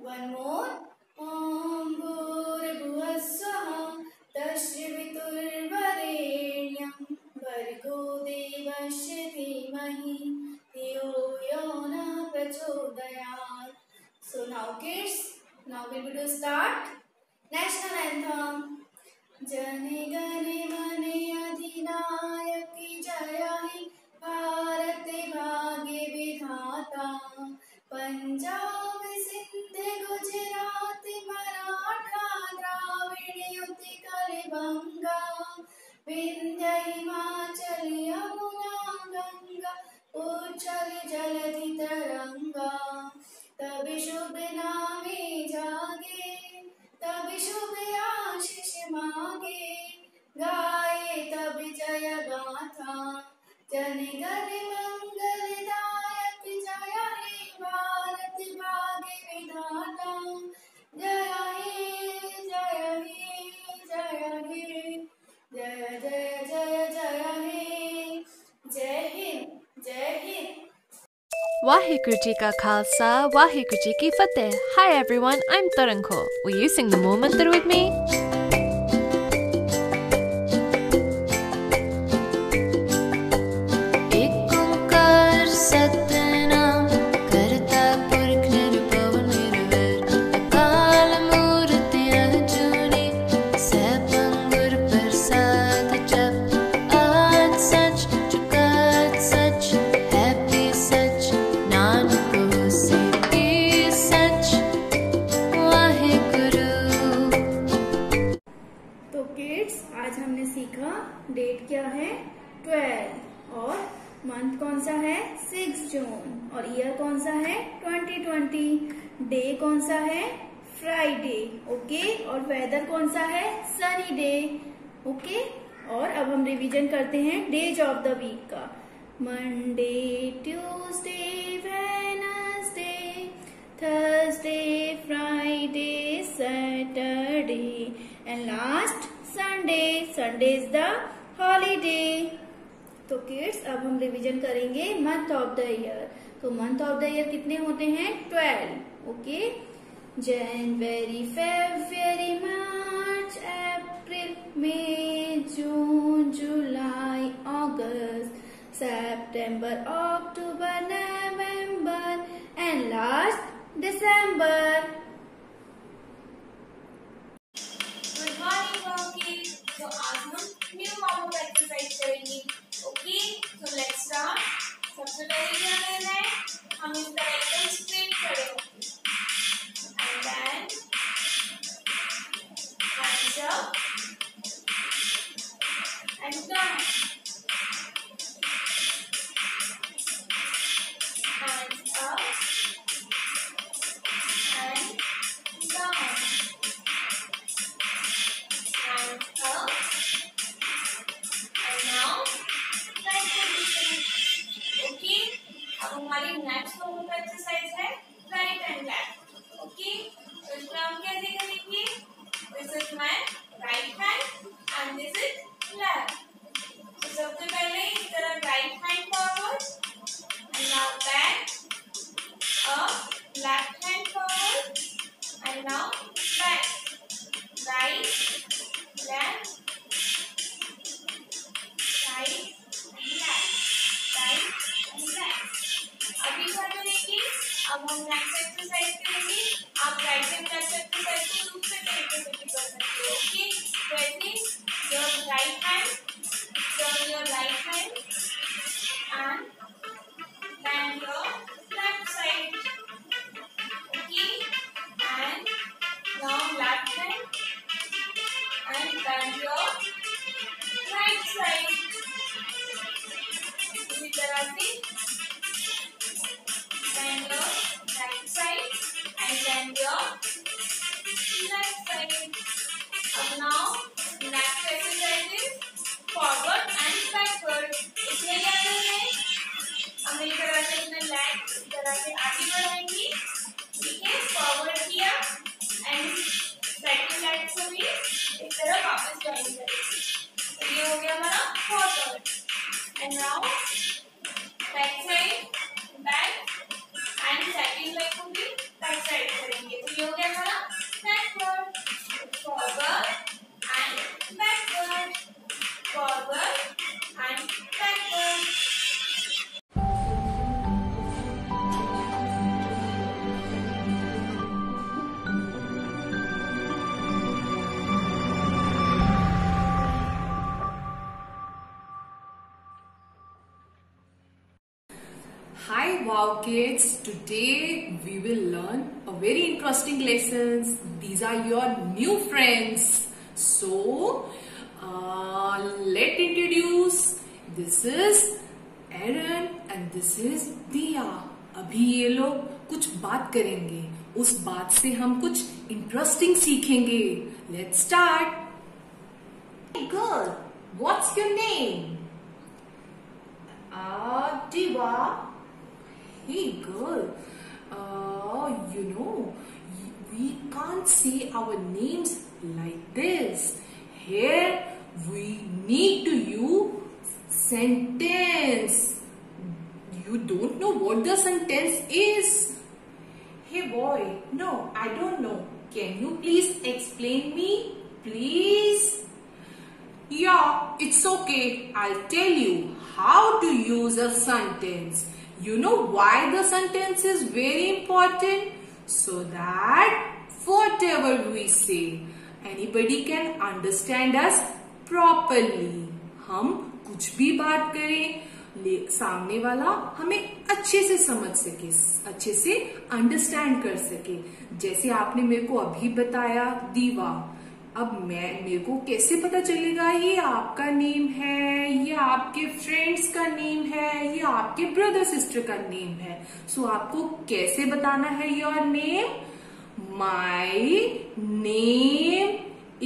One more. Om Bhurabhuvah Swaha Tashrivituर्वरेण्यं Bhargo Devasya Dhimahi Dhiyo Yo Na Prachodayat. So now kids, now we will start national anthem. जने गने मने अधिनायक जय हे भारत भाग्य विधाता पंजाब सिंध गुजरात मराठा द्राविड़ उत्कल बंगा विंध्य हिमाचल यमुना गंगा उच्चल जलधि तरंगा तब शुभ नामे जागे तब शुभ आशीष मांगे गाए तब जय गाथा जन गण मंगलदायक जय हे भारत भाग्य विधाता जय हे जय हे जय हे जय जय जय जय हे जय हिंद जय Hind. Waheguru Ji Ka Khalsa, Waheguru Ji Ki Fateh. Hi everyone, I'm Taranko. Will you sing the Mool Mantra with me? Ek onkar satnam karta purkh nirbhav nirvair akal murt ajuni sabang prasad jap aaj sach jugat sach happy sach Nanak होसे की सच वाहेगुरु। तो kids आज हमने सीखा date क्या है 12 और month कौन सा है 6 जून और ईयर कौन सा है 2020, डे कौन सा है फ्राइडे, ओके, और वेदर कौन सा है सनी डे, ओके। और अब हम रिवीजन करते हैं डेज ऑफ द वीक का। Monday, Tuesday, Wednesday, Thursday, Friday, Saturday and last Sunday. Sunday is the holiday. तो किड्स अब हम रिवीजन करेंगे मंथ ऑफ द ईयर। तो मंथ ऑफ द ईयर कितने होते हैं 12, okay. January, February, March, April, May, June, July, August, September, October, November and last December. Good morning okay. तो आज हम न्यू वार्म अप एक्सरसाइज करेंगे, okay. So let's start. सबसे पहले क्या करना है, हम इस तरह एकदम स्ट्रेट खड़े होंगे and then hands up and down, hands up and down, hands up and now right position, okay। अब हमारी नेक्स्ट वार्म अप एक्सरसाइज है राइट एंड लेफ्ट, ओके। तो इसमें हम कैसे करेंगे, this is my right hand and this is left. तो सबसे पहले इस तरह right hand forward and now back up, left hand forward and now back, right, left, right and left, right and left। अभी क्या करेंगे, अब हम नेक्स्ट एक्सरसाइज करेंगे। आप राइट एंड लेफ्ट एक्सरसाइज को दूसरे तरीके से भी कर सकते हो, ओके। जैसे your right hand, turn your right hand and bend your left side, okay, and now left hand and bend your right side, इसी तरह से bend your right side and bend your left side। अब now next exercise is forward and backward। इसमें क्या करना है, हम एक तरह से अपने लेग इस तरह से आगे बढ़ाएंगे, ठीक है, फॉरवर्ड किया एंड सेकंड लेग को भी इस तरह वापस ज्वाइन करेंगे। तो ये हो गया हमारा forward and now back side back and second leg को भी बैक साइड करेंगे। तो wow kids, today we will learn a very interesting lessons. These are your new friends. So, let's introduce. This is Aaron and this is Diya. अभी ये लोग कुछ बात करेंगे. उस बात से हम कुछ इंटरेस्टिंग सीखेंगे. Let's start. Hey girl, what's your name? Diva. Hey girl, we can't say our names like this. Here we need to use sentence. You don't know what the sentence is? Hey boy, no, I don't know. Can you please explain me? Please? Yeah, it's okay. I'll tell you how to use a sentence. You know why the sentence is very important? So that whatever we say, anybody can understand us properly. हम कुछ भी बात करें, सामने वाला हमें अच्छे से समझ सके, अच्छे से अंडरस्टैंड कर सके. जैसे आपने मेरे को अभी बताया दीवा. अब मेरे को कैसे पता चलेगा ये आपका नेम है, ये आपके फ्रेंड्स का नेम है, ये आपके ब्रदर सिस्टर का नेम है. सो आपको कैसे बताना है your name? My name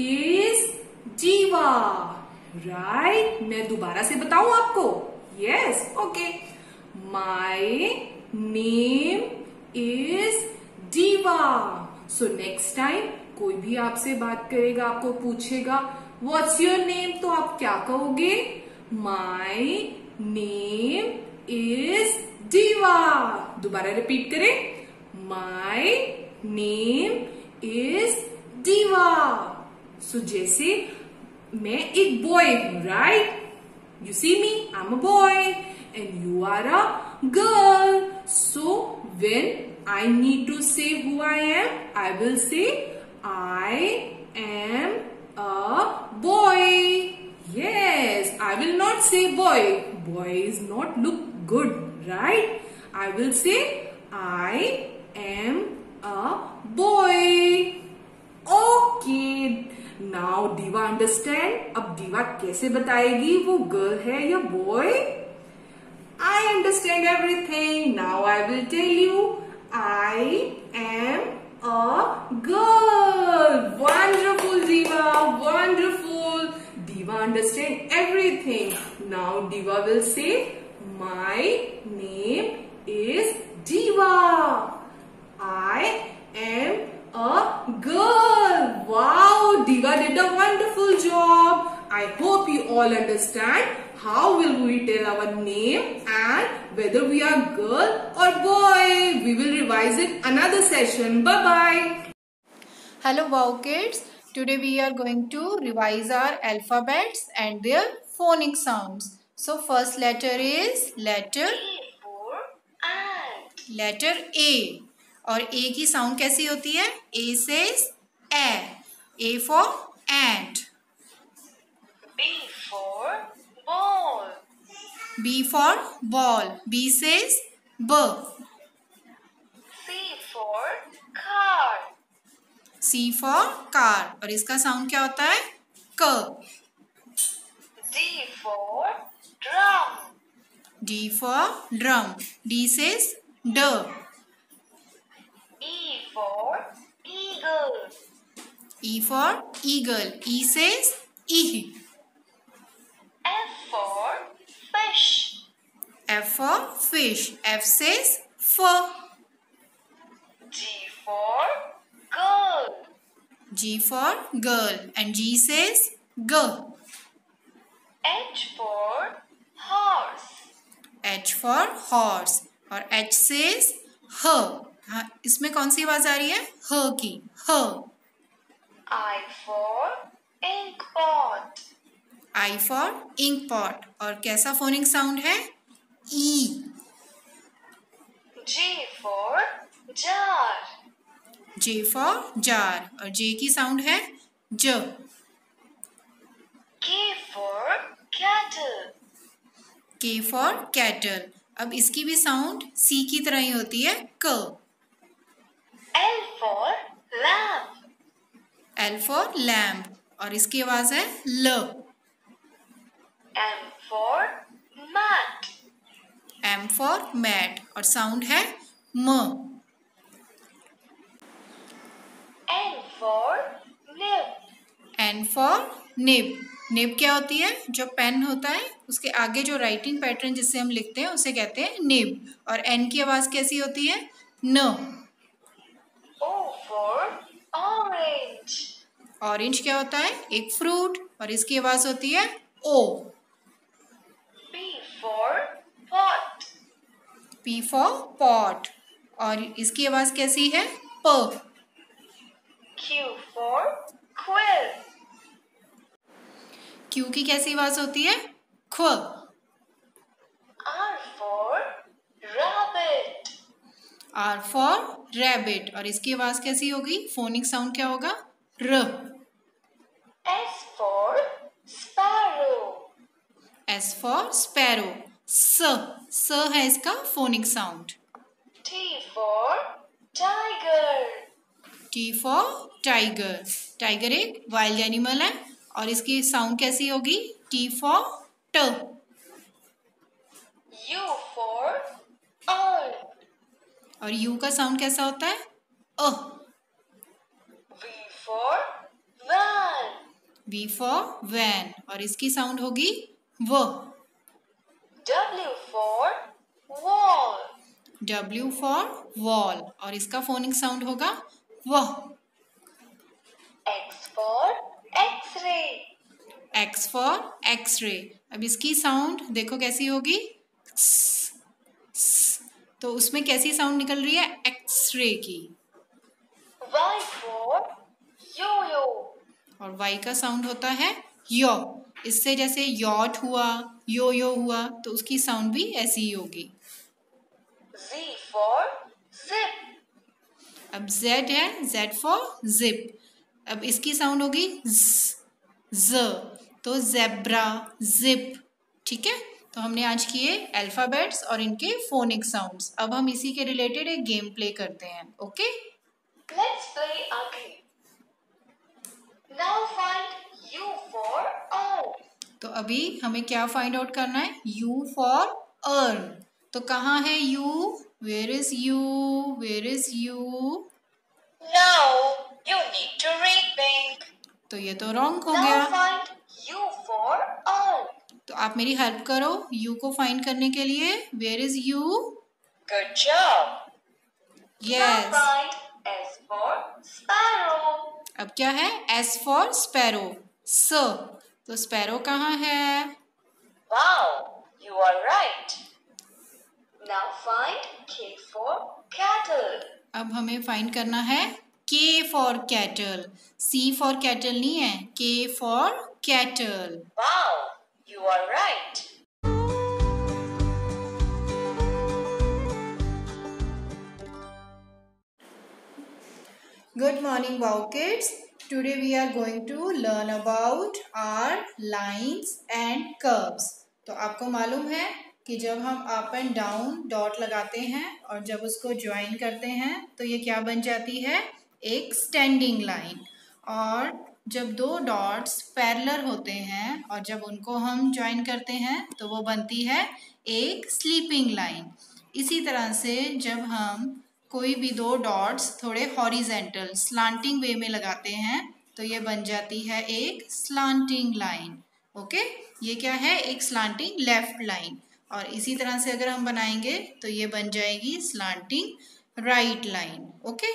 is Jeeva. Right? मैं दोबारा से बताऊं आपको? Yes, okay. My name is Jeeva. So next time कोई भी आपसे बात करेगा, आपको पूछेगा व्हाट्स योर नेम, तो आप क्या कहोगे? माई नेम इज दीवा. दोबारा रिपीट करें. माई नेम इज दीवा. सो जैसे मैं एक बॉय हूं, right? You see me, I am a boy and you are a girl. So when I need to say who I am, I will say I am a boy. Yes, I will not say boy. Boy is not look good, right? I will say I am a boy. Okay. Now Diva understand. अब Diva कैसे बताएगी वो girl है या boy? I understand everything. Now I will tell you. I am a girl. Wonderful, Diva. Wonderful. Diva understand everything. Now Diva will say, my name is Diva. I am a girl. Wow, Diva did a wonderful job. I hope you all understand how will we tell our name and whether we are girl or boy. We will revise it another session. Bye-bye. Hello wow kids. Today we are going to revise our alphabets and their phonic sounds. So first letter is letter A for ant. letter A. और A की sound कैसी होती है? A says A. A for ant. B for ball. B for ball. B says B. C for car. C for car. और इसका sound क्या होता है? K. D for drum. D for drum. D says D. E for eagle. E for eagle. E says E. F for fish. F for fish. F says F. G for girl. G for girl. And G says G. H for horse. H for horse. और H says H. हाँ, इसमें कौन सी आवाज आ रही है? H की. H. I for ink pot. I for ink pot. और कैसा फोनिक साउंड है? E. J for jar. J for jar. और J की साउंड है J. K for cattle. K for cattle. अब इसकी भी साउंड सी की तरह ही होती है, क। L for lamp. L for lamp और इसकी आवाज है ल। M for mat. M for mat और साउंड है म। N for nib. N for nib। Nib क्या होती है? जो पेन होता है उसके आगे जो राइटिंग पैटर्न जिससे हम लिखते हैं उसे कहते हैं निब। और एन की आवाज कैसी होती है? न। O for orange. ऑरेंज क्या होता है? एक फ्रूट और इसकी आवाज होती है ओ। P for pot. P for pot और इसकी आवाज कैसी है? प। Q for quill. क्यू की कैसी आवाज होती है? ख्व। R for rabbit. R for rabbit और इसकी आवाज कैसी होगी? फोनिक साउंड क्या होगा? र। S for sparrow. S for sparrow। स है इसका phonic sound. T for tiger. T for tiger। Tiger एक वाइल्ड एनिमल है और इसकी साउंड कैसी होगी? T for ट। U for earth. और U का साउंड कैसा होता है? अ। V for van. V for van और इसकी साउंड होगी व। W for wall. W for wall और इसका फोनिक साउंड होगा व। X for x-ray. X for x-ray। अब इसकी साउंड देखो कैसी होगी? तो उसमें कैसी साउंड निकल रही है? एक्सरे की। Y for yo-yo. और Y का साउंड होता है यो। इससे जैसे यॉट हुआ, यो हुआ, तो उसकी साउंड भी ऐसी ही होगी। Z for zip. अब Z है, Z for zip। अब इसकी साउंड होगी ज। तो ज़ेब्रा, जिप। ठीक है, तो हमने आज किए अल्फाबेट्स और इनके फोनिक साउंड्स। अब हम इसी के रिलेटेड एक गेम प्ले करते हैं। Okay, Let's play a game. Now find U for earth. तो अभी हमें क्या फाइंड आउट करना है? U for earn. तो कहाँ है U? Where is U? Where is U? Now you need to rethink. तो ये तो रॉन्ग हो Now गया। find U for earth. तो आप मेरी हेल्प करो U को फाइंड करने के लिए। Where is U? Good job. Now yes. find S for sparrow. अब क्या है? S फॉर स्पैरो, स। तो स्पैरो कहाँ है? Wow, you are right. Now find K for cattle. अब हमें फाइंड करना है K for cattle. C for cattle नहीं है, K for cattle. Wow, you are right. Good morning, wow kids. Today we are going to learn about our lines and curves. तो आपको मालूम है कि जब हम अप एंड डाउन डॉट लगाते हैं और जब उसको ज्वाइन करते हैं तो ये क्या बन जाती है? एक स्टैंडिंग लाइन। और जब दो डॉट्स पैरेलल होते हैं और जब उनको हम ज्वाइन करते हैं तो वो बनती है एक स्लीपिंग लाइन। इसी तरह से जब हम कोई भी दो डॉट्स थोड़े हॉरिजेंटल स्लांटिंग वे में लगाते हैं तो ये बन जाती है एक स्लांटिंग लाइन। ओके, ये क्या है? एक स्लांटिंग लेफ्ट लाइन। और इसी तरह से अगर हम बनाएंगे तो ये बन जाएगी स्लांटिंग राइट लाइन। ओके,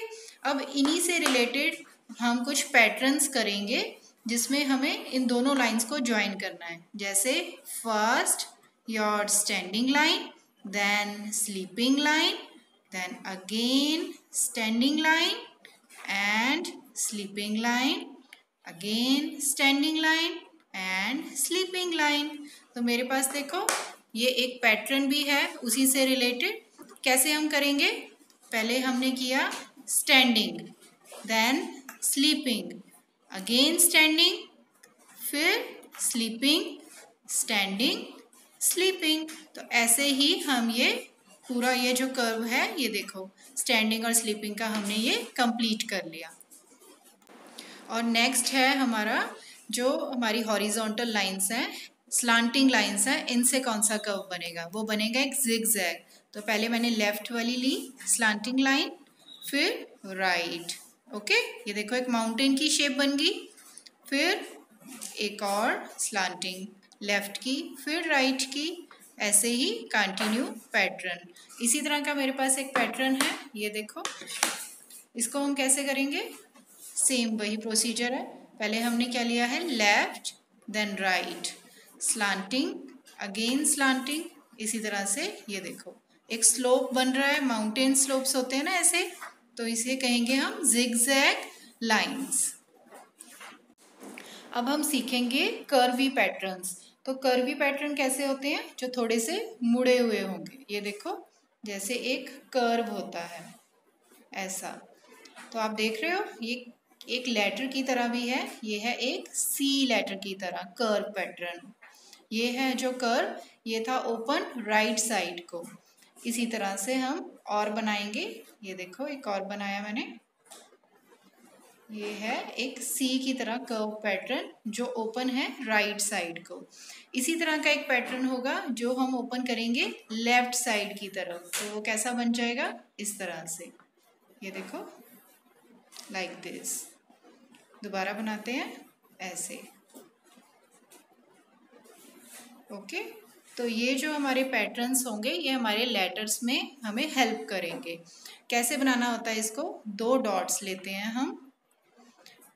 अब इन्हीं से रिलेटेड हम कुछ पैटर्न्स करेंगे जिसमें हमें इन दोनों लाइंस को ज्वाइन करना है। जैसे first your standing line, then sleeping line, then again standing line and sleeping line, again standing line and sleeping line। तो मेरे पास देखो ये एक पैटर्न भी है उसी से रिलेटेड। कैसे हम करेंगे? पहले हमने किया standing, then sleeping, again standing, फिर स्लीपिंग, स्टैंडिंग, स्लीपिंग। तो ऐसे ही हम ये पूरा ये जो कर्व है ये देखो स्टैंडिंग और स्लीपिंग का हमने ये कंप्लीट कर लिया। और नेक्स्ट है हमारा जो हमारी हॉरिजॉन्टल लाइंस हैं, स्लांटिंग लाइंस हैं, इनसे कौन सा कर्व बनेगा? वो बनेगा एक जिगजैग। तो पहले मैंने लेफ्ट वाली ली स्लांटिंग लाइन, फिर राइट। ओके, ये देखो एक माउंटेन की शेप बन गई, फिर एक और स्लांटिंग लेफ्ट की, फिर राइट की, ऐसे ही कंटिन्यू पैटर्न। इसी तरह का मेरे पास एक पैटर्न है, ये देखो। इसको हम कैसे करेंगे? सेम वही प्रोसीजर है। पहले हमने क्या लिया है? Left then right, slanting again slanting. इसी तरह से ये देखो एक स्लोप बन रहा है, माउंटेन स्लोप्स होते हैं ना ऐसे, तो इसे कहेंगे हम जिगजैग लाइंस। अब हम सीखेंगे कर्वी पैटर्न्स। तो कर्वी पैटर्न कैसे होते हैं? जो थोड़े से मुड़े हुए होंगे। ये देखो जैसे एक कर्व होता है ऐसा। तो आप देख रहे हो ये एक लेटर की तरह भी है, ये है एक सी लेटर की तरह कर्व पैटर्न। ये है जो कर्व, ये था ओपन राइट साइड को। इसी तरह से हम और बनाएंगे। ये देखो एक और बनाया मैंने, ये है एक सी की तरह कर्व पैटर्न जो ओपन है राइट साइड को। इसी तरह का एक पैटर्न होगा जो हम ओपन करेंगे लेफ्ट साइड की तरफ, तो वो कैसा बन जाएगा? इस तरह से, ये देखो लाइक दिस। दोबारा बनाते हैं ऐसे। ओके, तो ये जो हमारे पैटर्न्स होंगे ये हमारे लेटर्स में हमें हेल्प करेंगे। कैसे बनाना होता है इसको? 2 डॉट्स लेते हैं हम,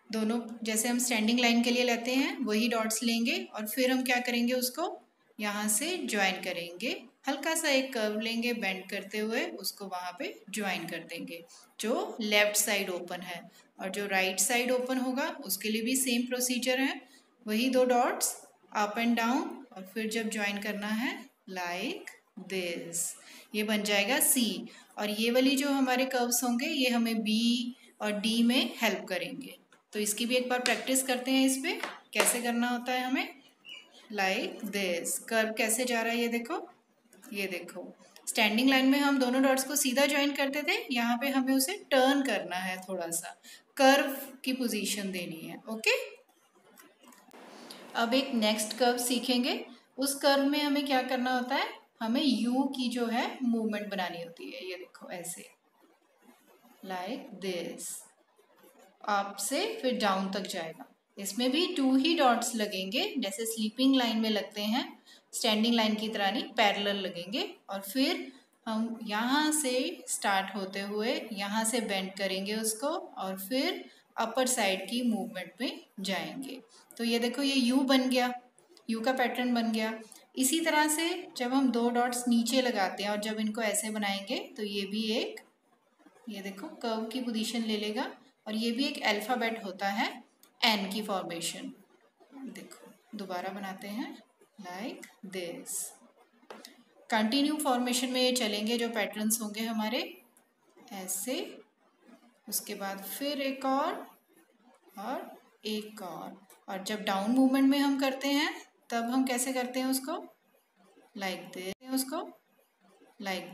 दोनों जैसे हम स्टैंडिंग लाइन के लिए लेते हैं वही डॉट्स लेंगे, और फिर हम क्या करेंगे? उसको यहाँ से ज्वाइन करेंगे। हल्का सा एक कर्व लेंगे बेंड करते हुए, उसको वहाँ पे ज्वाइन कर देंगे जो लेफ्ट साइड ओपन है। और जो राइट साइड ओपन होगा उसके लिए भी सेम प्रोसीजर है, वही 2 डॉट्स अप एंड डाउन, और फिर जब ज्वाइन करना है लाइक दिस, ये बन जाएगा सी। और ये वाली जो हमारे कर्व्स होंगे ये हमें बी और डी में हेल्प करेंगे। तो इसकी भी एक बार प्रैक्टिस करते हैं इस पे, कैसे करना होता है हमें। लाइक दिस कर्व कैसे जा रहा है ये देखो स्टैंडिंग लाइन में हम दोनों डॉट्स को सीधा ज्वाइन करते थे, यहाँ पे हमें उसे टर्न करना है, थोड़ा सा कर्व की पोजीशन देनी है। ओके, अब एक नेक्स्ट कर्व सीखेंगे। उस कर्व में हमें क्या करना होता है? हमें यू की जो है मूवमेंट बनानी होती है। ये देखो ऐसे लाइक दिस, अप से फिर डाउन तक जाएगा। इसमें भी 2 ही डॉट्स लगेंगे जैसे स्लीपिंग लाइन में लगते हैं, स्टैंडिंग लाइन की तरह नहीं, पैरेलल लगेंगे। और फिर हम यहाँ से स्टार्ट होते हुए यहाँ से बेंड करेंगे उसको, और फिर अपर साइड की मूवमेंट में जाएंगे। तो ये देखो ये यू बन गया, यू का पैटर्न बन गया। इसी तरह से जब हम 2 डॉट्स नीचे लगाते हैं और जब इनको ऐसे बनाएंगे तो ये भी एक, ये देखो कर्व की पोजीशन ले लेगा, और ये भी एक अल्फ़ाबेट होता है एन की फॉर्मेशन। देखो दोबारा बनाते हैं लाइक दिस। कंटिन्यू फॉर्मेशन में ये चलेंगे जो पैटर्न्स होंगे हमारे ऐसे, उसके बाद फिर एक और एक और जब डाउन मूवमेंट में हम करते हैं तब हम कैसे करते हैं उसको? लाइक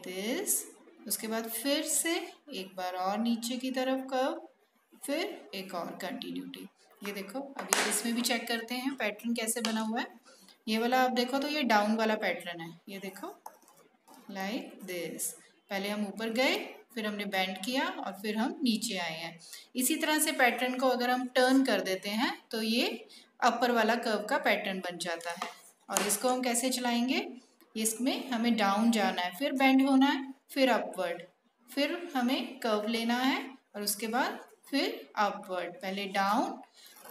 दिस, उसके बाद फिर से एक बार और नीचे की तरफ कर्व, फिर एक और कंटिन्यूटी। ये देखो अभी इसमें भी चेक करते हैं पैटर्न कैसे बना हुआ है। ये वाला आप देखो तो ये डाउन वाला पैटर्न है, ये देखो लाइक दिस। पहले हम ऊपर गए, फिर हमने बेंड किया और फिर हम नीचे आए हैं। इसी तरह से पैटर्न को अगर हम टर्न कर देते हैं तो ये अपर वाला कर्व का पैटर्न बन जाता है। और इसको हम कैसे चलाएंगे? इसमें हमें डाउन जाना है, फिर बेंड होना है, फिर अपवर्ड, फिर हमें कर्व लेना है और उसके बाद फिर अपवर्ड, पहले डाउन,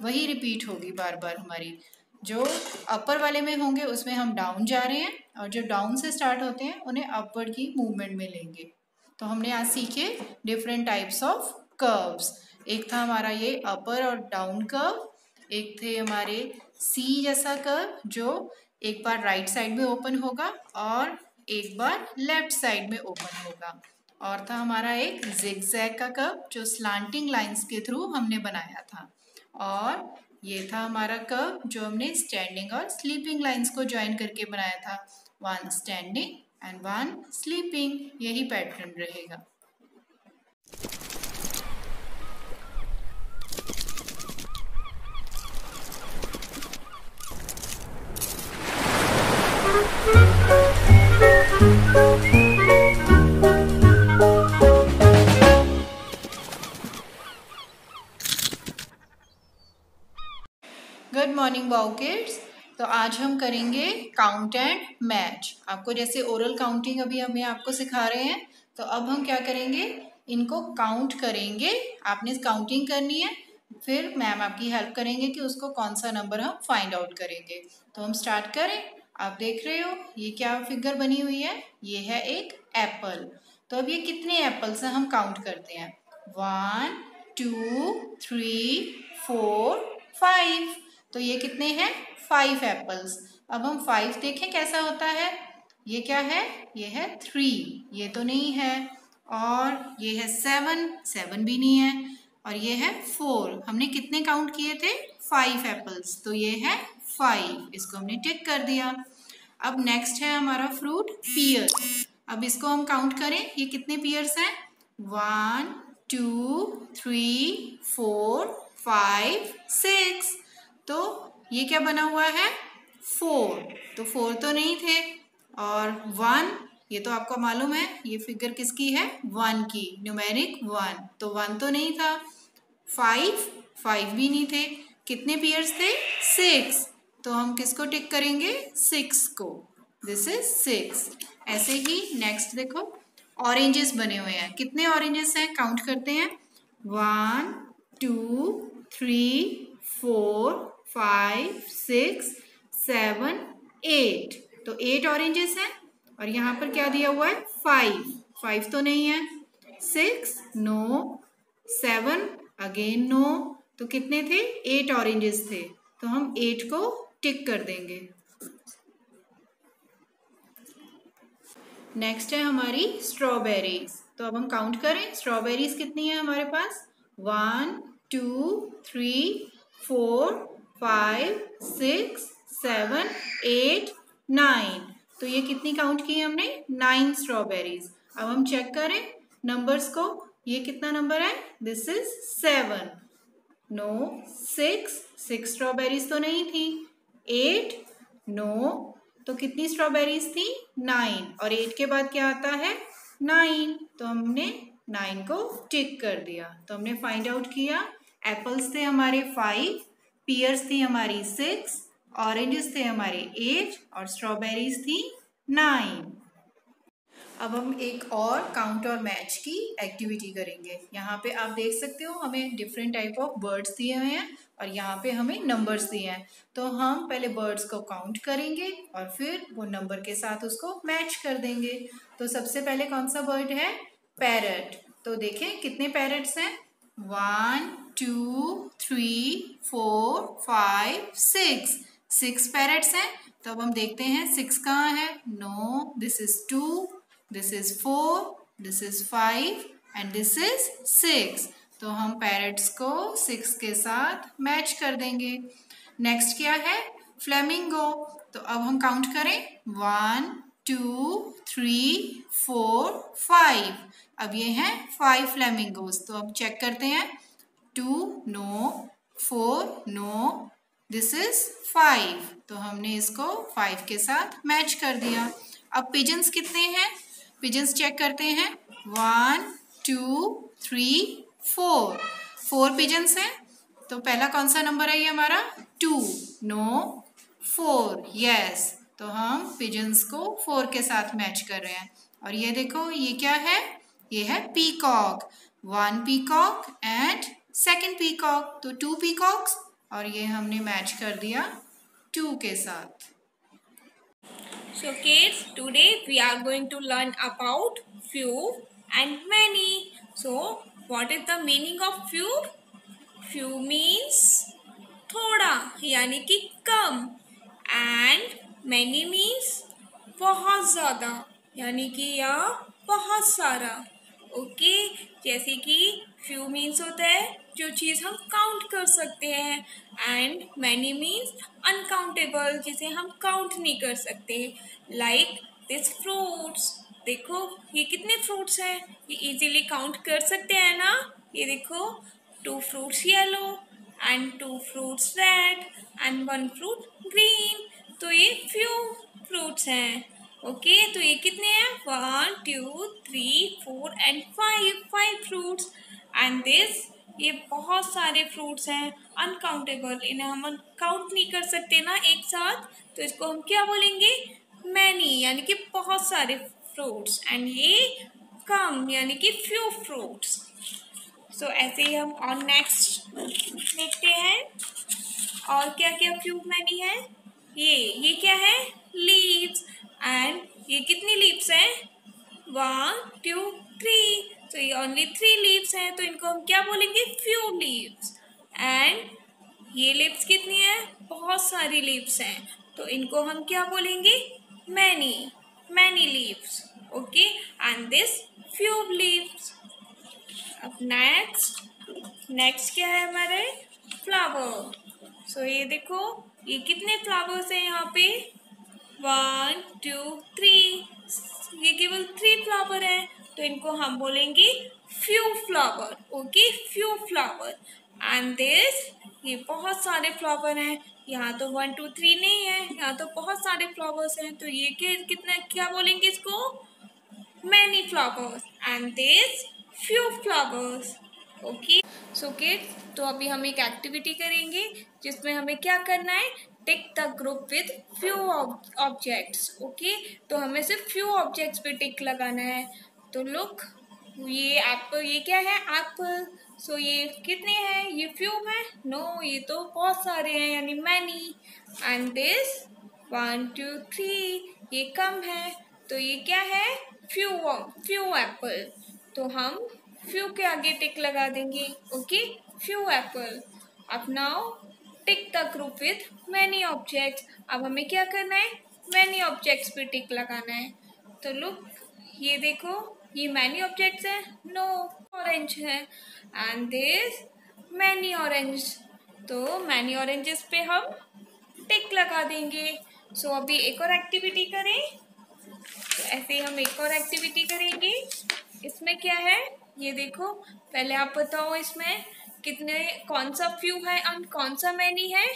वही रिपीट होगी बार बार हमारी। जो अपर वाले में होंगे उसमें हम डाउन जा रहे हैं, और जो डाउन से स्टार्ट होते हैं उन्हें अपवर्ड की मूवमेंट में लेंगे। तो हमने आज सीखे डिफरेंट टाइप्स ऑफ कर्व्स। एक था हमारा ये अपर और डाउन कर्व, एक थे हमारे सी जैसा कर्व जो एक बार राइट साइड में ओपन होगा और एक बार लेफ्ट साइड में ओपन होगा, और था हमारा एक जिगजैग का कर्व जो स्लांटिंग लाइंस के थ्रू हमने बनाया था, और ये था हमारा कर्व जो हमने स्टैंडिंग और स्लीपिंग लाइंस को ज्वाइन करके बनाया था। 1 स्टैंडिंग एंड 1 स्लीपिंग। यही पैटर्न रहेगा। Good morning wow kids. तो आज हम करेंगे काउंट एंड मैच। आपको जैसे ओरल काउंटिंग अभी हमें आपको सिखा रहे हैं, तो अब हम क्या करेंगे, इनको काउंट करेंगे। आपने काउंटिंग करनी है, फिर मैम आपकी हेल्प करेंगे कि उसको कौन सा नंबर हम फाइंड आउट करेंगे। तो हम स्टार्ट करें। आप देख रहे हो ये क्या फिगर बनी हुई है, ये है एक एप्पल। तो अब ये कितने एप्पल्स हैं हम काउंट करते हैं। 1 2 3 4 5। तो ये कितने हैं, 5 एप्पल्स। अब हम 5 देखें कैसा होता है। ये क्या है, ये है 3, ये तो नहीं है। और ये है 7 भी नहीं है। और ये है 4। हमने कितने काउंट किए थे, 5 एप्पल्स। तो ये है 5, इसको हमने टिक कर दिया। अब नेक्स्ट है हमारा फ्रूट पियर। अब इसको हम काउंट करें, ये कितने पियर्स हैं। 1 2 3 4 5 6। तो ये क्या बना हुआ है, 4। तो 4 तो नहीं थे। और 1, ये तो आपको मालूम है ये फिगर किसकी है, 1 की, न्यूमेरिक 1। तो 1 तो नहीं था। 5 भी नहीं थे। कितने पेयर्स थे, 6। तो हम किसको टिक करेंगे, 6 को। This is 6। ऐसे ही नेक्स्ट देखो, ऑरेंजेस बने हुए हैं। कितने ऑरेंजेस हैं, काउंट करते हैं। 1 2 3 4 5 6 7 8। तो 8 ऑरेंजेस हैं। और यहाँ पर क्या दिया हुआ है, 5 तो नहीं है। 6 नो, 7 अगेन नो। तो कितने थे, 8 ऑरेंजेस थे। तो हम 8 को टिक कर देंगे। नेक्स्ट है हमारी स्ट्रॉबेरीज। तो अब हम काउंट करें, स्ट्रॉबेरीज कितनी है हमारे पास। 1 2 3 4 5 6 7 8 9। तो ये कितनी काउंट की हमने, 9 स्ट्रॉबेरीज। अब हम चेक करें नंबर्स को, ये कितना नंबर है, दिस इज 7। नो, 6 स्ट्रॉबेरीज तो नहीं थी। 8 नो, तो कितनी स्ट्रॉबेरीज थी, 9। और 8 के बाद क्या आता है, 9। तो हमने 9 को टिक कर दिया। तो हमने फाइंड आउट किया, एप्पल्स थे हमारे 5, पियर्स थी हमारी 6, ऑरेंजेस थे हमारे 8 और स्ट्रॉबेरीज थी 9। अब हम एक और काउंट और मैच की एक्टिविटी करेंगे। यहाँ पे आप देख सकते हो हमें डिफरेंट टाइप ऑफ बर्ड्स दिए हुए हैं और यहाँ पे हमें नंबर्स दिए हैं। तो हम पहले बर्ड्स को काउंट करेंगे और फिर वो नंबर के साथ उसको मैच कर देंगे। तो सबसे पहले कौन सा बर्ड है, पैरट। तो देखें कितने पैरट्स हैं, 1 2 3 4 5 6 पैरट्स हैं। तो अब हम देखते हैं 6 कहाँ है, no, this is 2, this is 4, this is 5 and this is 6। तो हम पैरट्स को 6 के साथ मैच कर देंगे। नेक्स्ट क्या है, फ्लेमिंगो। तो अब हम काउंट करें, 1 2 3 4 5। अब ये हैं 5 फ्लेमिंगोज। तो अब चेक करते हैं, 2 नो, 4 नो, दिस इज 5। तो हमने इसको 5 के साथ मैच कर दिया। अब पिजन्स कितने हैं, पिजन्स चेक करते हैं, 1 2 3 4 पिजन्स हैं। तो पहला कौन सा नंबर है ये हमारा, 2 नो 4 यस। तो हम पिजन्स को 4 के साथ मैच कर रहे हैं। और ये देखो ये क्या है, ये है पीकॉक। 1 पीकॉक एंड 2 पीकॉक, तो 2 पीकॉक्स। और ये हमने मैच कर दिया 2 के साथ। So kids, today we are going to learn about few and many. So what is the meaning of few? Few means थोड़ा यानी कि कम, and many means बहुत ज़्यादा यानी कि या बहुत सारा। ओके, जैसे कि फ्यू मीन्स होता है जो चीज़ हम काउंट कर सकते हैं, एंड मैनी मीन्स अनकाउंटेबल, जिसे हम काउंट नहीं कर सकते। लाइक दिस फ्रूट्स, देखो ये कितने फ्रूट्स हैं, ये इजीली काउंट कर सकते हैं ना। ये देखो 2 fruits yellow and 2 fruits red and 1 fruit green, तो ये फ्यू फ्रूट्स हैं। ओके, तो ये कितने हैं, 1 2 3 4 एंड 5 फ्रूट्स। एंड दिस, ये बहुत सारे फ्रूट्स हैं, अनकाउंटेबल, इन्हें हम काउंट नहीं कर सकते ना एक साथ, तो इसको हम क्या बोलेंगे, मैनी, यानी कि बहुत सारे फ्रूट्स, एंड ये कम यानी कि फ्यू फ्रूट्स। सो ऐसे ही हम और नेक्स्ट देखते हैं और क्या क्या फ्यू मैनी है। ये क्या है, लीव्स, एंड ये कितनी लीव्स हैं, 1 2 3, तो ये ओनली 3 लीव्स हैं, तो इनको हम क्या बोलेंगे, फ्यू लीव्स। एंड ये लीव्स कितनी है, बहुत सारी लीव्स हैं, तो इनको हम क्या बोलेंगे, many leaves. Okay, and this few leaves. अब नेक्स्ट क्या है हमारे, फ्लावर। सो ये देखो ये कितने फ्लावर्स हैं यहाँ पे, 1 2 3, ये केवल 3 फ्लावर हैं, तो इनको हम बोलेंगे few flower. Okay, few flower. And this, ये बहुत सारे फ्लावर हैं, यहाँ तो 1 2 3 नहीं है, यहाँ तो बहुत सारे फ्लावर्स हैं, तो ये कितना क्या बोलेंगे इसको, many flowers. And this few flowers. Okay, so kids, तो अभी हम एक एक्टिविटी करेंगे जिसमें हमें क्या करना है, टिक the group with few objects. Okay, तो हमें सिर्फ फ्यू ऑब्जेक्ट्स पे टिक लगाना है। तो लुक, ये एप्पल, ये क्या है, एप्पल। सो ये कितने हैं, ये फ्यू है, नो, ये तो बहुत सारे हैं यानी मैनी। एंड दिस 1 2 3, ये कम है, तो ये क्या है, फ्यू एप्पल, तो हम फ्यू के आगे टिक लगा देंगे। Okay, few apple. अब now tick the group with many objects. अब हमें क्या करना है, मैनी ऑब्जेक्ट्स पे टिक लगाना है। तो लुक, ये देखो ये मैनी ऑब्जेक्ट्स है, नो, ऑरेंज है, एंड दिस मैनी ऑरेंज, तो मैनी ऑरेंजेस पे हम टिक लगा देंगे। सो अभी एक और एक्टिविटी करें, तो ऐसे ही हम एक और एक्टिविटी करेंगे। इसमें क्या है, ये देखो, पहले आप बताओ इसमें कितने, कौन सा फ्यू है और कौन सा मैनी है।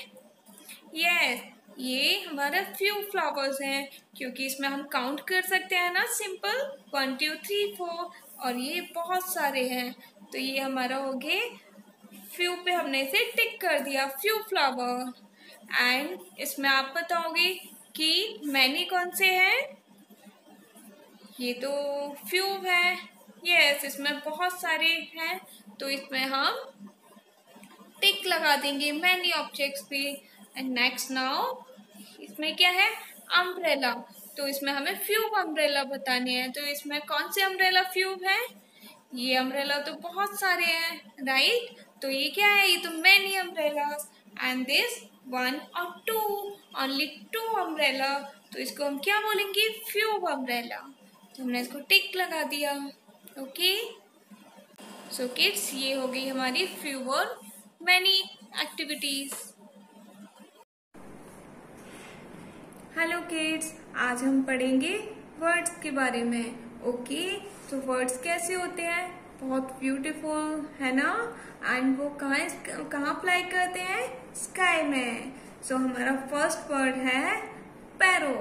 यस, ये हमारा फ्यू फ्लावर्स हैं, क्योंकि इसमें हम काउंट कर सकते हैं ना, सिंपल 1 2 3 4, और ये बहुत सारे हैं, तो ये हमारा हो गए फ्यू पे हमने इसे टिक कर दिया, फ्यू फ्लावर। एंड इसमें आप बताओगे कि मैनी कौन से हैं, ये तो फ्यू है। यस, इसमें बहुत सारे हैं, तो इसमें हम टिक लगा देंगे मैनी ऑब्जेक्ट्स पे। एंड नेक्स्ट नाउ, इसमें क्या है, अम्ब्रेला, तो इसमें हमें फ्यू अम्ब्रेला बताने हैं, तो इसमें कौन से अम्ब्रेला फ्यू है, ये अम्ब्रेला तो बहुत सारे हैं, राइट, तो ये क्या है, ये तो मैनी अम्ब्रेलास। एंड दिस 1 और 2, ओनली 2 अम्ब्रेला, तो इसको हम क्या बोलेंगे, फ्यू अम्ब्रेला। तो हमने इसको टिक लगा दिया। ओके, सो किड्स, ये हो गई हमारी फ्यू और मैनी एक्टिविटीज। हेलो किड्स, आज हम पढ़ेंगे वर्ड्स के बारे में। ओके, तो वर्ड्स कैसे होते हैं, बहुत ब्यूटीफुल है ना, एंड वो कहाँ अप्लाई करते हैं, स्काई में। सो हमारा फर्स्ट वर्ड है पैरो,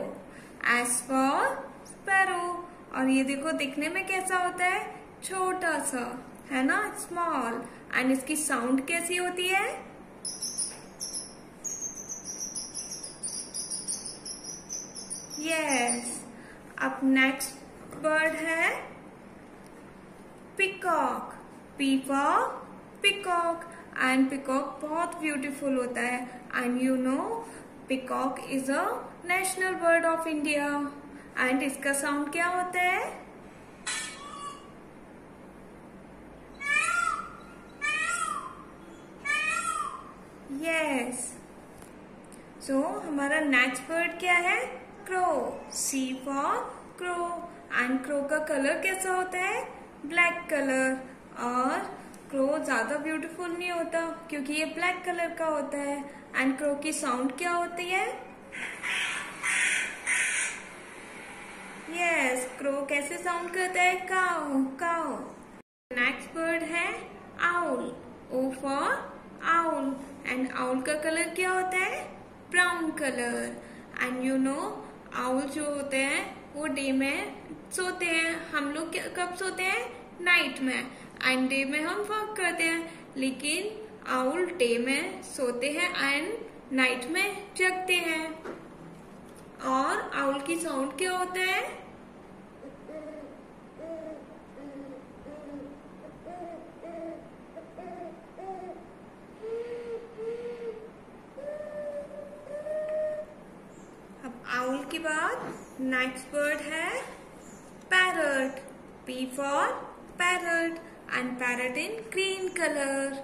एज फॉर स्पैरो, और ये देखो दिखने में कैसा होता है, छोटा सा है ना, स्मॉल, एंड इसकी साउंड कैसी होती है, यस। अब नेक्स्ट बर्ड है peacock, P for peacock, and peacock बहुत ब्यूटीफुल होता है, and you no peacock is a national bird of India, and इसका साउंड क्या होता है, यस। सो हमारा नेक्स्ट वर्ड क्या है, crow, C for crow, and crow का कलर कैसा होता है, ब्लैक कलर, और क्रो ज्यादा ब्यूटीफुल नहीं होता क्योंकि ये ब्लैक कलर का होता है। एंड क्रो की साउंड क्या होती है? यस, क्रो कैसे साउंड करता है? Cow cow. नेक्स्ट बर्ड है owl. O for owl. And owl का कलर क्या होता है? Brown colour. And you know owl जो होते हैं वो डे में सोते हैं। हम लोग कब सोते हैं? नाइट में। एंड डे में हम वर्क करते हैं, लेकिन आउल डे में सोते हैं एंड नाइट में जगते हैं। और आउल की साउंड क्या होता है? अब आउल के बाद नेक्स्ट बर्ड है parrot. P for parrot, and parrot in green color.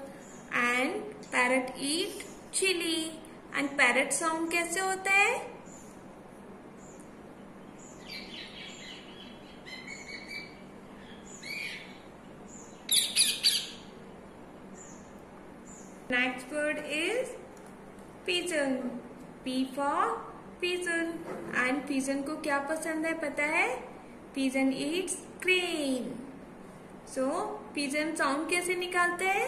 And parrot eat chili. And parrot sound कैसे होता है? Next bird is pigeon. P for pigeon. And pigeon को क्या पसंद है पता है? Pigeon eats grain. So, pigeon sound कैसे निकालते हैं?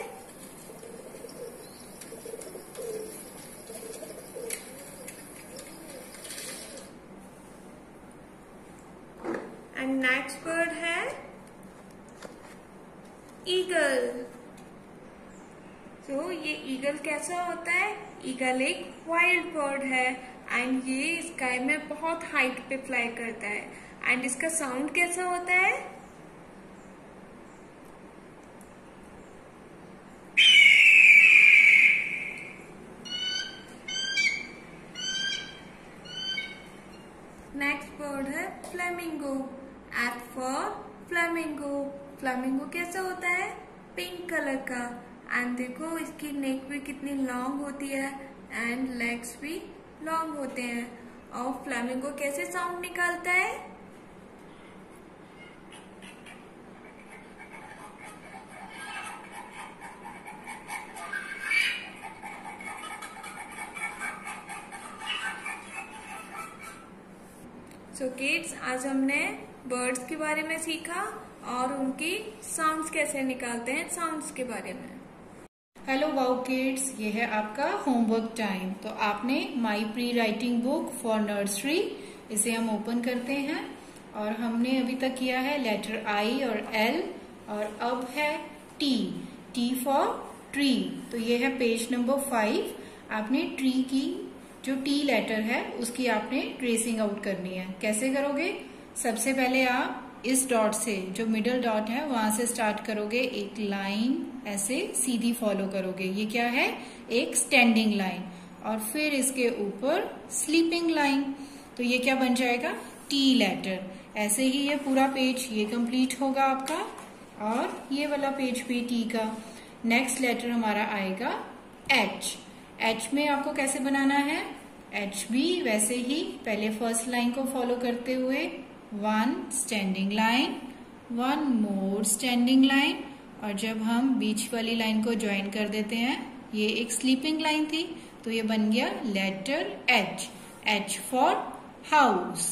And next bird है eagle. So, ये eagle कैसा होता है? Eagle एक wild bird है and ये स्काई में बहुत हाइट पे फ्लाई करता है। एंड इसका साउंड कैसा होता है? नेक्स्ट बर्ड है flamingo. F for flamingo. Flamingo कैसा होता है? पिंक कलर का। एंड देखो इसकी नेक भी कितनी लॉन्ग होती है एंड लेग्स भी लॉन्ग होते हैं। और फ्लेमिंगो कैसे साउंड निकालता है? सो किड्स, आज हमने बर्ड्स के बारे में सीखा और उनकी साउंड्स कैसे निकालते हैं, साउंड्स के बारे में। हेलो वाओ किड्स, ये है आपका होमवर्क टाइम। तो आपने my pre writing book for nursery, इसे हम ओपन करते हैं और हमने अभी तक किया है लेटर आई और एल और अब है टी। T for tree. तो ये है पेज नंबर 5। आपने ट्री की जो टी लेटर है उसकी आपने ट्रेसिंग आउट करनी है। कैसे करोगे? सबसे पहले आप इस डॉट से, जो मिडल डॉट है वहां से स्टार्ट करोगे, एक लाइन ऐसे सीधी फॉलो करोगे। ये क्या है? एक स्टैंडिंग लाइन। और फिर इसके ऊपर स्लीपिंग लाइन। तो ये क्या बन जाएगा? T letter. ऐसे ही ये पूरा पेज ये कंप्लीट होगा आपका और ये वाला पेज भी टी का। नेक्स्ट लेटर हमारा आएगा एच। एच में आपको कैसे बनाना है? एच भी वैसे ही पहले फर्स्ट लाइन को फॉलो करते हुए 1 स्टैंडिंग लाइन, 1 मोर स्टैंडिंग लाइन, और जब हम बीच वाली लाइन को ज्वाइन कर देते हैं, ये एक स्लीपिंग लाइन थी तो ये बन गया letter H. H for house.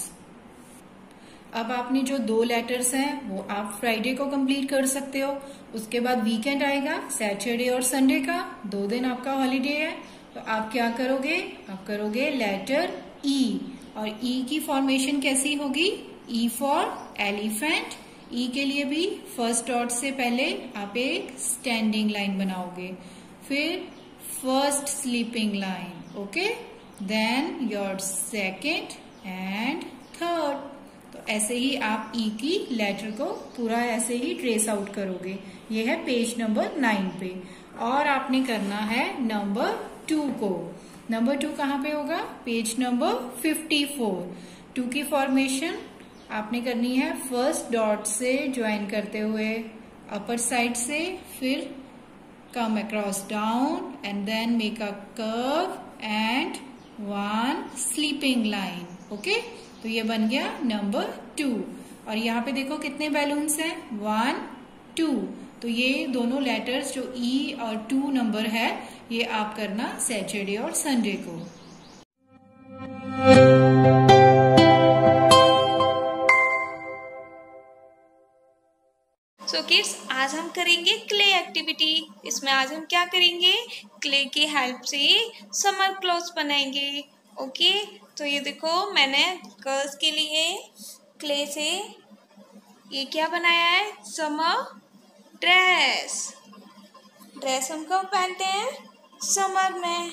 अब आपने जो 2 लेटर्स हैं वो आप फ्राइडे को कंप्लीट कर सकते हो। उसके बाद वीकेंड आएगा, सैटरडे और संडे का, 2 दिन आपका हॉलीडे है। तो आप क्या करोगे? आप करोगे लेटर ई। और ई की फॉर्मेशन कैसी होगी? E for elephant. ई के लिए भी फर्स्ट डॉट से पहले आप एक स्टैंडिंग लाइन बनाओगे, फिर first sleeping line, okay, then your second and third. तो ऐसे ही आप ई की लेटर को पूरा ऐसे ही ट्रेस आउट करोगे। ये है पेज नंबर 9 पे। और आपने करना है नंबर 2 को। नंबर 2 कहाँ पे होगा? Page number 54। 2 की फॉर्मेशन आपने करनी है फर्स्ट डॉट से ज्वाइन करते हुए अपर साइड से, फिर come across down and then make a curve and 1 sleeping line, okay. तो ये बन गया नंबर 2। और यहाँ पे देखो कितने बैलून्स हैं? 1, 2। तो ये दोनों लेटर्स जो ई और 2 नंबर है ये आप करना सैटरडे और संडे को। सो किड्स, आज हम करेंगे क्ले एक्टिविटी। इसमें आज हम क्या करेंगे, क्ले की हेल्प से समर क्लॉथ्स बनाएंगे। ओके, तो ये देखो मैंने गर्ल्स के लिए क्ले से ये क्या बनाया है, समर ड्रेस। ड्रेस हम कब पहनते हैं, समर में।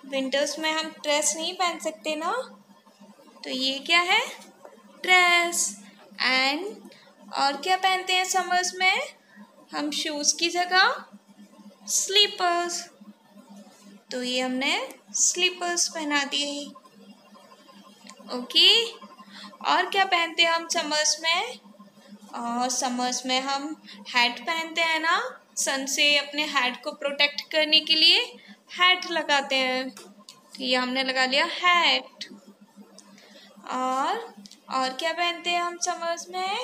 विंटर्स में हम ड्रेस नहीं पहन सकते ना, तो ये क्या है, ड्रेस। एंड और क्या पहनते हैं समर्स में, हम शूज की जगह स्लीपर्स। तो ये हमने स्लीपर्स पहना दिए। ओके, और क्या पहनते हैं हम समर्स में, और समर्स में हम हैट पहनते हैं ना, सन से अपने हैट को प्रोटेक्ट करने के लिए हैट लगाते हैं। तो ये हमने लगा लिया हैट। और क्या पहनते हैं हम समर्स में,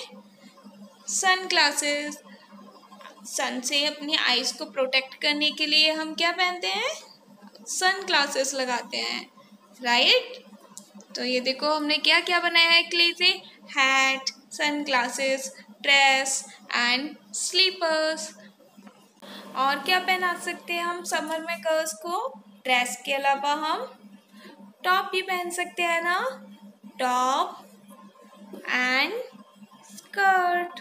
सन ग्लासेस। सन से अपनी आईज को प्रोटेक्ट करने के लिए हम क्या पहनते हैं, सन ग्लासेस लगाते हैं, राइट। तो ये देखो हमने क्या क्या बनाया है क्ले से, hat, sunglasses, dress and slippers. और क्या पहना सकते हैं हम समर में गर्ल्स को, ड्रेस के अलावा हम टॉप भी पहन सकते हैं ना, टॉप एंड स्कर्ट।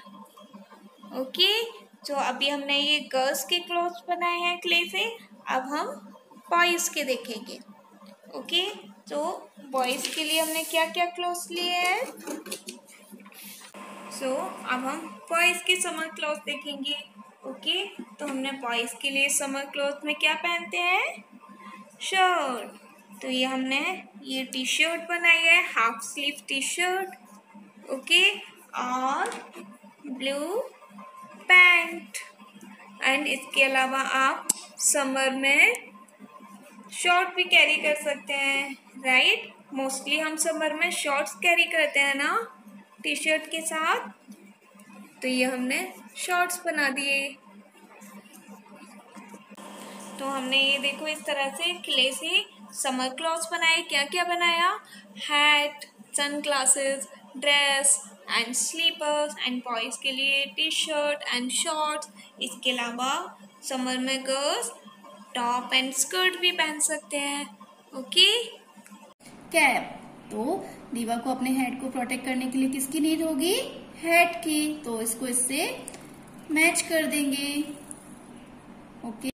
ओके, तो अभी हमने ये गर्ल्स के क्लोथ्स बनाए हैं क्ले से, अब हम बॉयज़ के देखेंगे। ओके, तो बॉयज़ के लिए हमने क्या क्या क्लोथ्स लिए हैं। सो अब हम बॉयज़ के समर क्लॉथ देखेंगे। ओके, तो हमने बॉयज़ के लिए समर क्लॉथ में क्या पहनते हैं, शर्ट। तो ये हमने ये टी शर्ट बनाई है, half sleeve T shirt. Okay, और ब्लू पैंट। एंड इसके अलावा आप समर में शॉर्ट भी कैरी कर सकते हैं, राइट। मोस्टली हम समर में शॉर्ट्स कैरी करते हैं ना टी शर्ट के साथ, तो ये हमने शॉर्ट्स बना दिए। तो हमने ये देखो इस तरह से क्ले से समर क्लॉथ्स बनाए। क्या क्या बनाया, hat, sunglasses, dress and slippers. And boys के लिए टी शर्ट एंड शॉर्ट्स। इसके अलावा समर में गर्ल्स टॉप एंड स्कर्ट भी पहन सकते हैं। ओके, कैप, तो दीवा को अपने हेड को प्रोटेक्ट करने के लिए किसकी नीड होगी, हेड की। तो इसको इससे मैच कर देंगे। Okay,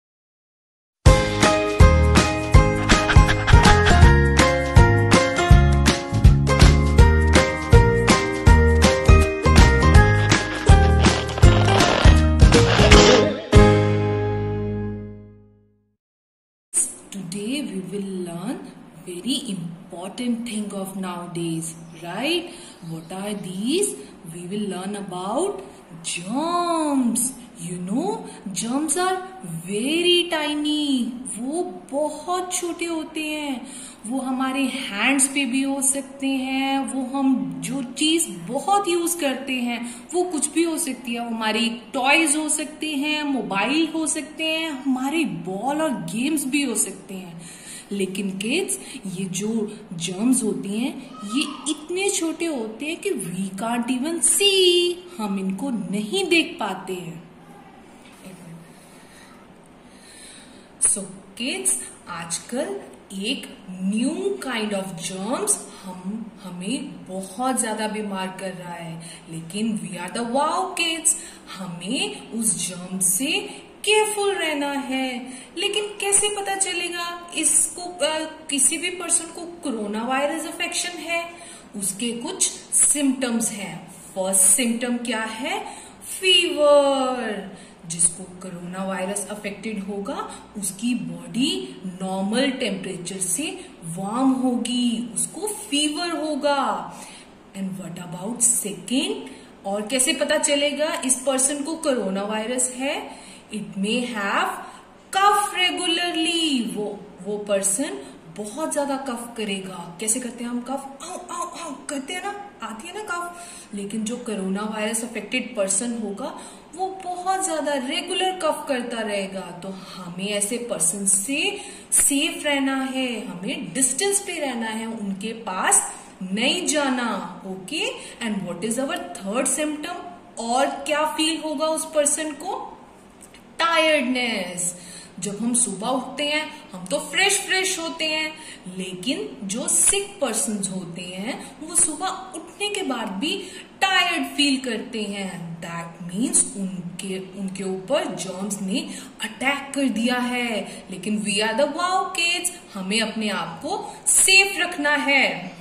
Today we will learn very important thing of nowadays, right? What are these? We will learn about germs. You know, germs are very tiny. वो बहुत छोटे होते हैं। वो हमारे हैंड्स पे भी हो सकते हैं। वो हम जो चीज बहुत यूज करते हैं वो कुछ भी हो सकती है। हमारी टॉयज हो सकते हैं, मोबाइल हो सकते हैं, हमारे बॉल और गेम्स भी हो सकते हैं। लेकिन किड्स, ये जो जर्म्स होते हैं ये इतने छोटे होते हैं कि वी कांट इवन सी, हम इनको नहीं देख पाते हैं। सो किड्स, आजकल एक न्यू काइंड ऑफ जर्म्स हमें बहुत ज्यादा बीमार कर रहा है, लेकिन we are the wow kids, हमें उस जर्म से केयरफुल रहना है। लेकिन कैसे पता चलेगा इसको किसी भी पर्सन को कोरोना वायरस इन्फेक्शन है? उसके कुछ सिम्टम्स हैं। फर्स्ट सिम्टम क्या है? फीवर। जिसको कोरोना वायरस अफेक्टेड होगा उसकी बॉडी नॉर्मल टेम्परेचर से वार्म होगी, उसको फीवर होगा। And what about second? और कैसे पता चलेगा इस पर्सन को कोरोना वायरस है? It may have cough regularly. वो पर्सन बहुत ज्यादा कफ करेगा। कैसे करते हैं हम कफ? आउ आउ आउ करते हैं ना, आती है ना कफ। लेकिन जो कोरोना वायरस अफेक्टेड पर्सन होगा वो बहुत ज्यादा रेगुलर कफ करता रहेगा, तो हमें ऐसे पर्सन से सेफ रहना है, हमें डिस्टेंस पे रहना है, उनके पास नहीं जाना। Okay, and what is our third symptom? और क्या फील होगा उस पर्सन को? टायर्डनेस। जब हम सुबह उठते हैं हम तो फ्रेश होते हैं, लेकिन जो सिक पर्सन्स होते हैं वो सुबह उठने के बाद भी टायर्ड फील करते हैं। दैट मीन्स उनके ऊपर जर्म्स ने अटैक कर दिया है। लेकिन we are the wow kids, हमें अपने आप को सेफ रखना है।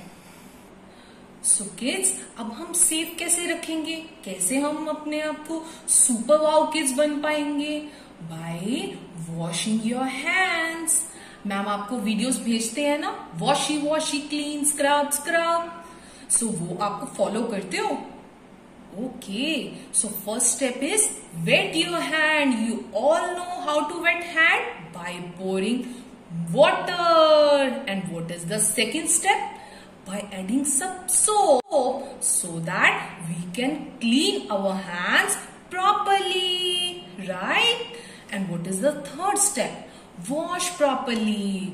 सो किड्स, अब हम सेफ कैसे रखेंगे? कैसे हम अपने आप को सुपर वाओ किड्स बन पाएंगे? Bye washing your hands. Ma'am आपको वीडियोस भेजते हैं ना, वॉशी क्लीन स्क्रब। सो वो आपको फॉलो करते हो? Okay, so first step is wet your hand. You all know how to wet hand? By pouring water. And what is the second step? By adding some soap so that we can clean our hands properly, right? And what is the third step? Wash properly.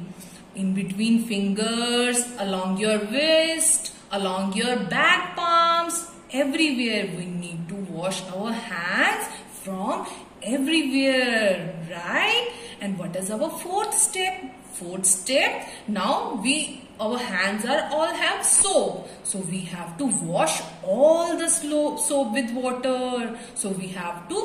In between fingers, along your wrist, along your back palms, everywhere we need to wash our hands from everywhere, right? And what is our fourth step? Fourth step, now our hands are all have soap, so we have to wash all the soap with water. So we have to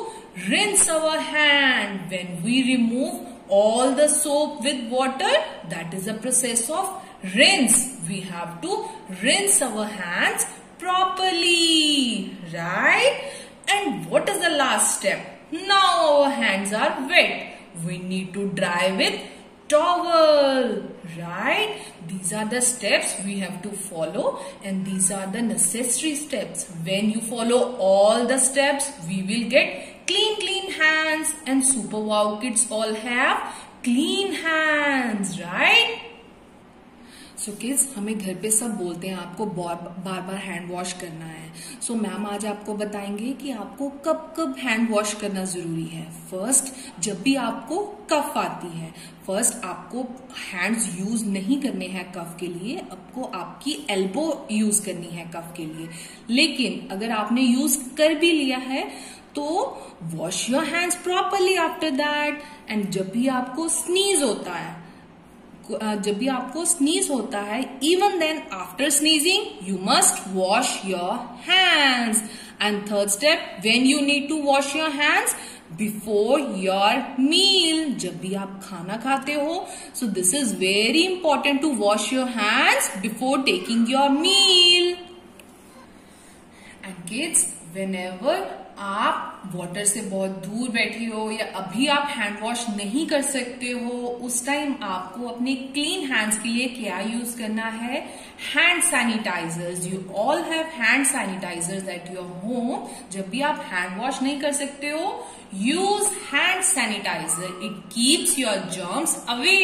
rinse our hand. When we remove all the soap with water, that is a process of rinse. We have to rinse our hands properly, right? And what is the last step? Now our hands are wet. We need to dry with towel, right? These are the steps we have to follow, and these are the necessary steps. When you follow all the steps, we will get clean hands, and super wow kids all have clean hands, right? So kids, हमें घर पे सब बोलते हैं आपको बार hand wash करना है। So ma'am आज आपको बताएंगे कि आपको कब हैंड वॉश करना जरूरी है। फर्स्ट, जब भी आपको कफ आती है, फर्स्ट आपको हैंड्स यूज नहीं करने हैं कफ के लिए, आपको आपकी एल्बो यूज करनी है कफ के लिए। लेकिन अगर आपने यूज कर भी लिया है तो wash your hands properly after that. And जब भी आपको स्नीज होता है, even then after sneezing you must wash your hands. And third step, when you need to wash your hands? Before your meal, जब भी आप खाना खाते हो, so this is very important to wash your hands before taking your meal. And kids, whenever आप water से बहुत दूर बैठे हो या अभी आप हैंड वॉश नहीं कर सकते हो, उस टाइम आपको अपने क्लीन हैंड्स के लिए क्या यूज करना है? Hand sanitizers. You all have hand sanitizers at your home. जब भी आप हैंड वॉश नहीं कर सकते हो, use hand sanitizer. It keeps your germs away.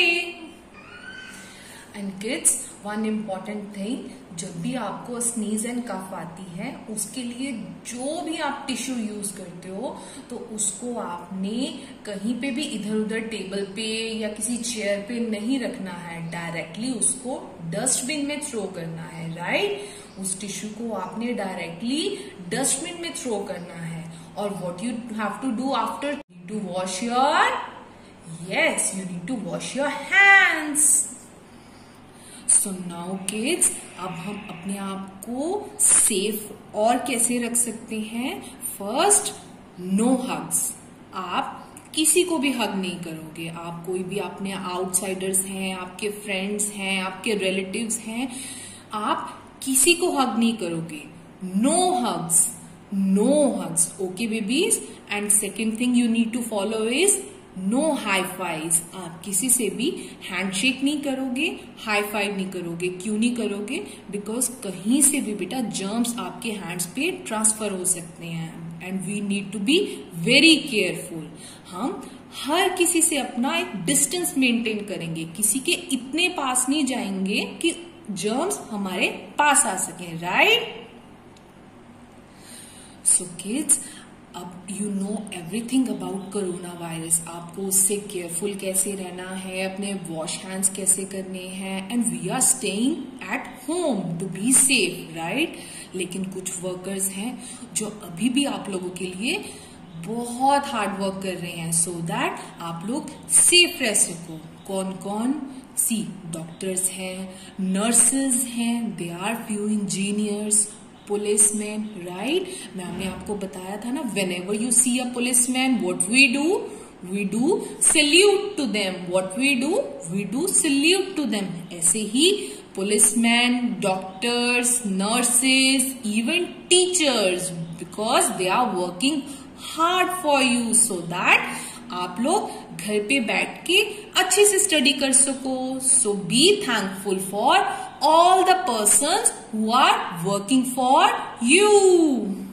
And kids, one important thing, जब भी आपको स्नीज एंड कफ आती है, उसके लिए जो भी आप टिश्यू यूज करते हो तो उसको आपने कहीं पे भी इधर उधर टेबल पे या किसी चेयर पे नहीं रखना है, डायरेक्टली उसको डस्टबिन में थ्रो करना है, राइट? उस टिश्यू को आपने डायरेक्टली डस्टबिन में थ्रो करना है। और what you have to do after? To wash your, yes, you need to wash your hands. So now kids, अब हम अपने आप को सेफ और कैसे रख सकते हैं? First, no hugs. आप किसी को भी हग नहीं करोगे। आप कोई भी अपने आउटसाइडर्स हैं, आपके फ्रेंड्स हैं, आपके रिलेटिव्स हैं, आप किसी को हग नहीं करोगे। No hugs, no hugs, okay babies? And second thing you need to follow is no high fives. आप किसी से भी हैंडशेक नहीं करोगे, हाई फाइव नहीं करोगे। क्यों नहीं करोगे? बिकॉज कहीं से भी बेटा जर्म्स आपके हैंड्स पे ट्रांसफर हो सकते हैं, and we need to be very careful. हम हर किसी से अपना एक डिस्टेंस मेंटेन करेंगे, किसी के इतने पास नहीं जाएंगे कि जर्म्स हमारे पास आ सकें, राइट? सो किड्स, अब you know everything about corona virus. आपको उससे केयरफुल कैसे रहना है, अपने वॉश हैंड्स कैसे करने हैं, and we are staying at home to be safe, right? लेकिन कुछ वर्कर्स हैं जो अभी भी आप लोगों के लिए बहुत हार्ड वर्क कर रहे हैं सो दैट आप लोग सेफ रह सको। कौन कौन? सी, डॉक्टर्स हैं, नर्सेज हैं, they are few engineers, policeman, right? मैंने आपको बताया था ना, whenever you see a policeman, what we do? We do salute to them. What we do? We do salute to them. ऐसे ही policemen, doctors, nurses, even teachers, because they are working hard for you so that आप लोग घर पे बैठ के अच्छे से study कर सको। So be thankful for all the persons who are working for you.